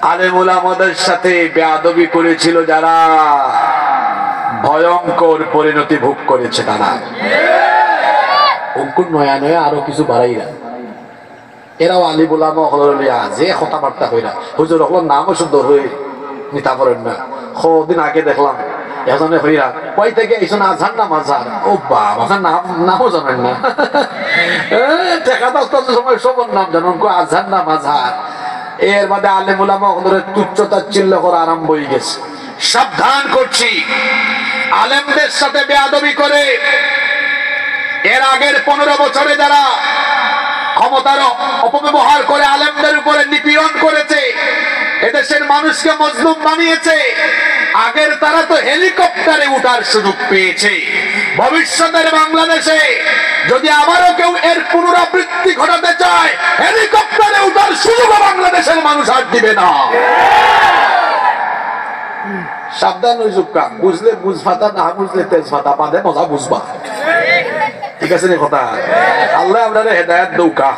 আলেম ওলামাদের সাথে বেয়াদবি করেছিল যারা, ভয়ঙ্কর পরিণতি ভোগ করেছে তারা। অঙ্কুর নয়া নয়া আরো কিছু বাড়াইরা, এরাও আলিম ওলামা হলিয়া যে কথাবার্তা হইরা হুজুর হল নামও সুন্দর হয়ে নিতা করেন না। কদিন আগে দেখলাম এজনে হইরা কই থেকে এইসব আজহার না মাঝার, ও বাবা নামও জানেন না। টেকা দশটার সময় সবার নাম জানেন, আজহার না মাঝার। এর মধ্যে আলেম ওলামা হলের তুচ্ছ তাচ্ছিল্য করা আরম্ভ হয়ে গেছে। সাবধান করছি, আলেমদের সাথে বেয়াদবি করে এর আগের 15 বছরে যারা ক্ষমতার অপব্যবহার করে আলেমদের উপরে নিপীড়ন করেছে, এদেশের মানুষকে মজলুম বানিয়েছে, আগের তারা তো হেলিকপ্টারে উঠার সুযোগ পেয়েছে। ভবিষ্যতের বাংলাদেশে যদি আবারও কেউ এর পুনরাবৃত্তি ঘটাতে চায়, হেলিকপ্টারে উঠার সুযোগ বাংলাদেশের মানুষ আর দিবে না। সাবধান ওই যুক্কা, বুঝলে বুঝফাতা, না বুঝলে তেজফাতা, বাঁধে মজা বুঝবা। ঠিক আছে নি কথা? আল্লাহ আপনারা হেদায়েত দৌকা।